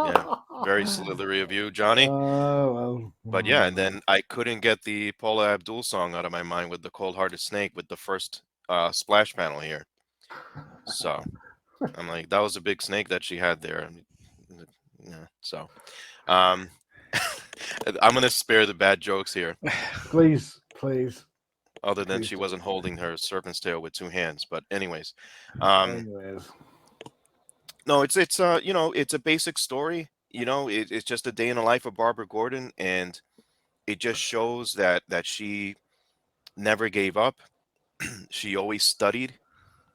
yeah, very slithery of you, Johnny. Well. But yeah, and then I couldn't get the Paula Abdul song out of my mind with the Cold Hearted Snake with the first splash panel here. So I'm like, that was a big snake that she had there. Yeah, so um, I'm gonna spare the bad jokes here, Please, please, other than please she do. wasn't holding her serpent's tail with two hands. But anyways, um, Anyways. no, it's it's a basic story. It's just a day in the life of Barbara Gordon, and it just shows that she never gave up. She always studied.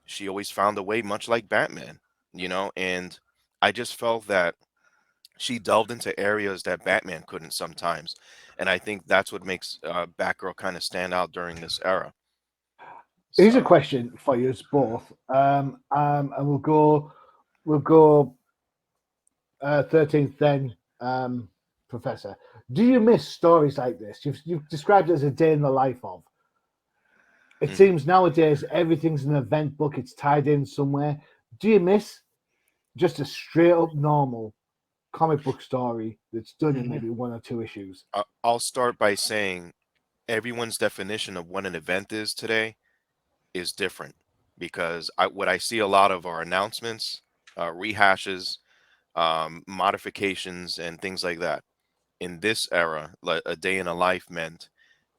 She always found a way, much like Batman, and I just felt that she delved into areas that Batman couldn't sometimes. And I think that's what makes Batgirl kind of stand out during this era. Here's a So, question for you both. And we'll go 13th then, Professor. Do you miss stories like this? You've described it as a day in the life of. It mhm. seems nowadays everything's an event book, it's tied in somewhere. Do you miss just a straight up normal comic book story that's done in Mhm. maybe one or two issues? I'll start by saying everyone's definition of what an event is today is different because what I see a lot of are announcements, rehashes, modifications, and things like that. In this era, like a day in a life meant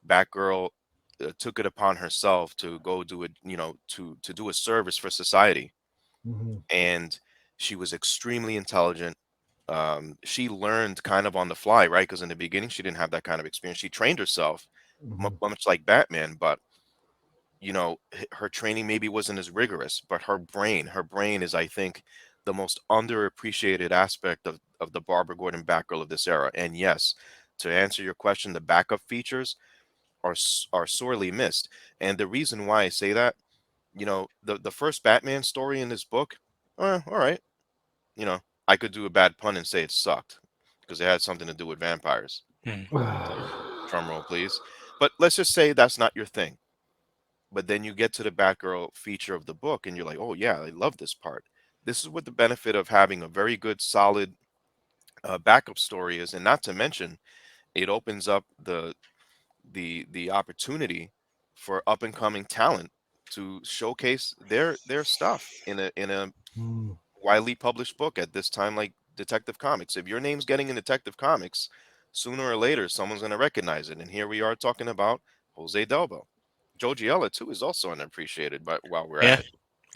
Batgirl took it upon herself to go do it, to do a service for society. Mhm. And she was extremely intelligent. She learned kind of on the fly, right? Because in the beginning, she didn't have that kind of experience. She trained herself, Mhm. much like Batman, but her training maybe wasn't as rigorous. But her brain is, I think, the most underappreciated aspect of the Barbara Gordon Batgirl of this era. And yes, to answer your question, the backup features are sorely missed. And the reason why I say that, the first Batman story in this book, all right, I could do a bad pun and say it sucked because it had something to do with vampires. Hmm. Drum roll, please. But let's just say that's not your thing. But then you get to the Batgirl feature of the book and you're like, oh, yeah, I love this part. This is what the benefit of having a very good, solid backup story is. And not to mention, it opens up the opportunity for up and coming talent to showcase their stuff in a Mm. widely published book at this time, like Detective Comics. If your name's getting in Detective Comics, sooner or later someone's going to recognize it. And here we are talking about Jose Delbo. Joe Giella too is also unappreciated, but while we're at Yeah. it,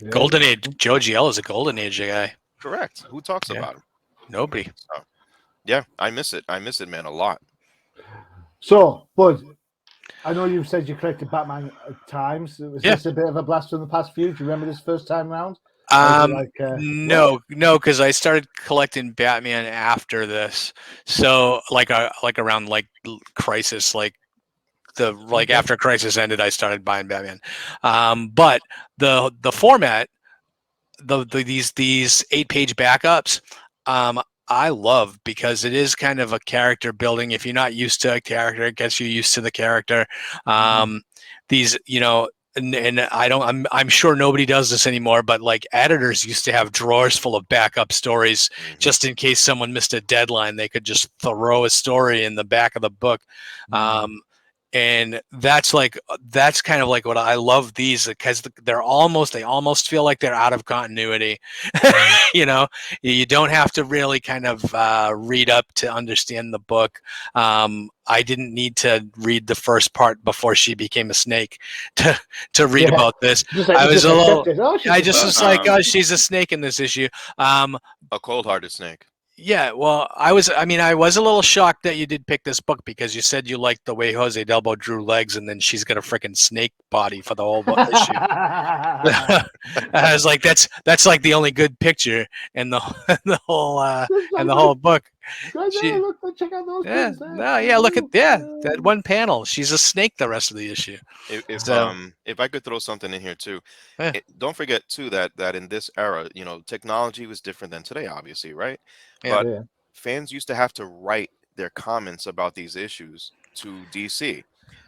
Yeah. Golden Age. Joe Giel is a Golden Age guy. correct. Who talks Yeah. about him? Nobody. So, yeah, I miss it. I miss it, man, a lot. So, Bud, I know you've said you collected Batman at times. Was Yeah. this a bit of a blast from the past for you? Do you remember this first time round? Or was it like, what? No, because I started collecting Batman after this. So like around like Crisis, Okay. after Crisis ended, I started buying Batman. But the format, these 8-page backups, I love because it is kind of a character building. If you're not used to a character, it gets you used to the character. Um, these, and I don't. I'm sure nobody does this anymore. But like editors used to have drawers full of backup stories Hmm. just in case someone missed a deadline. They could just throw a story in the back of the book. Um, and that's kind of like what I love these, because they almost feel like they're out of continuity. You don't have to really kind of read up to understand the book. I didn't need to read the first part before she became a snake to read Yeah. about this. Just like I you was just a little. accepted. Oh, she's I a just snake. was like, oh, she's a snake in this issue. A cold-hearted snake. Yeah, well, I was a little shocked that you did pick this book because you said you liked the way Jose Delbo drew legs, and then she's got a freaking snake body for the whole issue. I was like, that's like the only good picture in the the whole Just in like the whole book. right there, She, look, check out those yeah, pins there. no, yeah, look at that one panel. She's a snake the rest of the issue. If So, if I could throw something in here too, yeah, don't forget too that in this era, technology was different than today, obviously, right? yeah, But Yeah. fans used to have to write their comments about these issues to DC.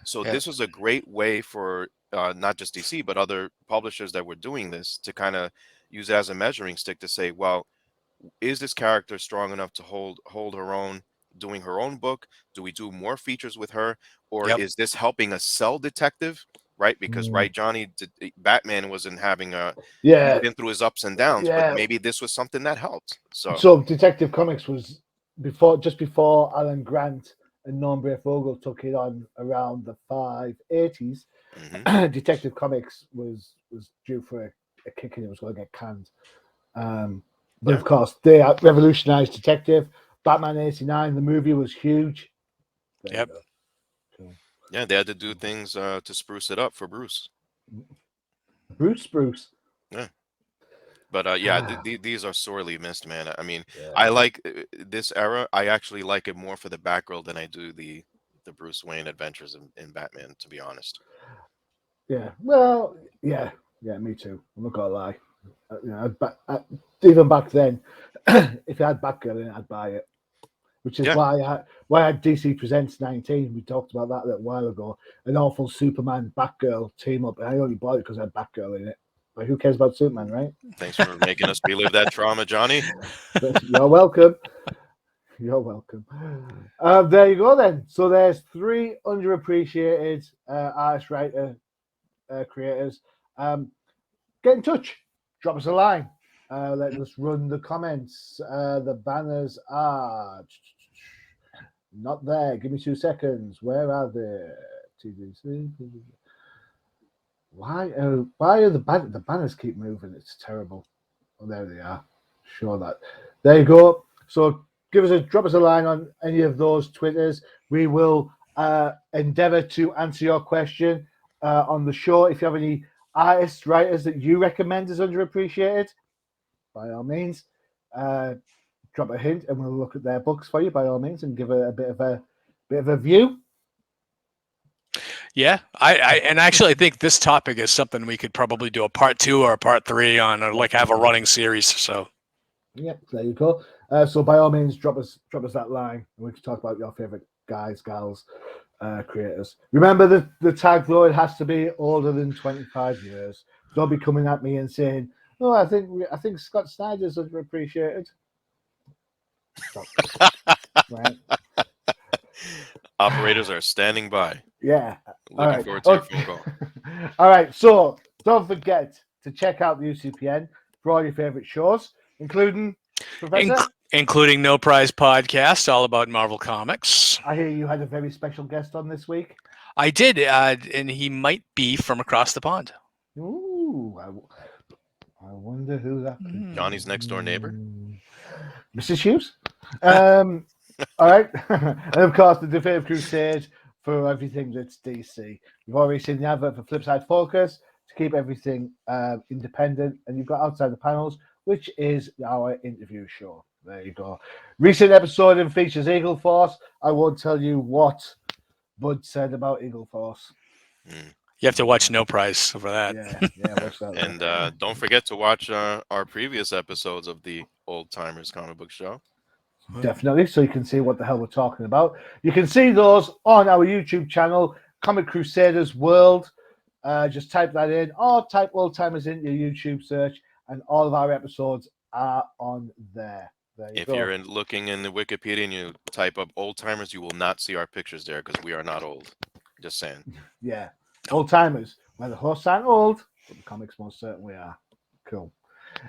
So yeah, this was a great way for not just DC but other publishers that were doing this to kind of use it as a measuring stick to say, well, is this character strong enough to hold her own doing her own book? Do we do more features with her, or yep, is this helping us sell Detective? Right, because Mm. right, Johnny, Batman wasn't having a. He's Yeah. been through his ups and downs, but Yeah. maybe this was something that helped. So, So Detective Comics was just before Alan Grant and Norm Brayfogle took it on around the 580s. mhm, Detective Comics was due for a kick and it was going to get canned. But yeah, of course, they revolutionized Detective. Batman 89, the movie was huge. There you yep. go. Cool. yeah, they had to do things to spruce it up for Bruce. Bruce. Yeah. But yeah, these are sorely missed, man. I mean, I Yeah. like this era. I actually like it more for the Batgirl than I do the Bruce Wayne adventures in Batman, to be honest. Yeah. Well, yeah. Yeah, me too. I'm not gonna lie. Even back then, if you had Batgirl in it, I'd buy it. Which is Yeah, why I had DC Presents 19. We talked about that a little while ago. An awful Superman Batgirl team up. And I only bought it because I had Batgirl in it. But who cares about Superman, right? thanks for making us relive that trauma, Johnny. You're welcome. You're welcome. There you go then. So there's 3 underappreciated artist, writer, creators. Get in touch. Drop us a line. Let us run the comments. The banners are not there. Give me 2 seconds. Where are they? TDC. Why are the banners keep moving? It's terrible. Oh, there they are. Show that. There you go. So drop us a line on any of those Twitters. We will endeavor to answer your question on the show. If you have any artists, writers that you recommend as underappreciated, by all means, drop a hint and we'll look at their books for you by all means and give a bit of a view. Yeah, and actually I think this topic is something we could probably do a part 2 or a part 3 on, or like have a running series. So Yep, there you go. So by all means, drop us that line, and we can talk about your favorite guys, gals, creators. Remember the tag though; it has to be older than 25 years. Don't be coming at me and saying, "Oh, I think Scott Snyder's underappreciated." Stop. Right? Operators are standing by. Yeah. Looking forward to your phone call. All right. So don't forget to check out the UCPN for all your favorite shows, including Professor. including No Prize Podcast, all about Marvel Comics. I hear you had a very special guest on this week. I did, and he might be from across the pond. Ooh, I wonder who that could be. Johnny's next door neighbor. Mrs. Hughes. All right. And of course, the definitive crusade for everything that's DC. You've already seen the advert for Flipside Focus to keep everything independent. And you've got Outside the Panels, which is our interview show. There you go. Recent episode and features Eagle Force. I won't tell you what Bud said about Eagle Force. You have to watch No Prize for that. Yeah, watch that. And don't forget to watch our previous episodes of the Old Timers Comic Book Show. Definitely, so you can see what the hell we're talking about. You can see those on our YouTube channel, Comic Crusaders World. Just type that in, or type Old Timers into your YouTube search, and all of our episodes are on there. If you're looking in the Wikipedia and you type up Old Timers, you will not see our pictures there because we are not old. Just saying. Yeah, Old Timers. Where the hosts aren't old, but the comics most certainly are. Cool.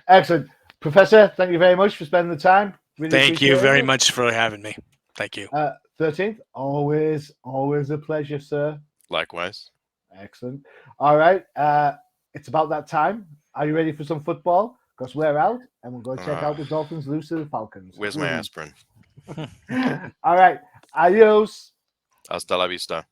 Excellent. Professor, thank you very much for spending the time. Really thank you very much for having me. Thank you. 13th, always a pleasure, sir. Likewise. Excellent. All right. It's about that time. Are you ready for some football? Because we're out and we'll go check out the Dolphins lose to the Falcons. Where's my aspirin? All right. Adios. Hasta la vista.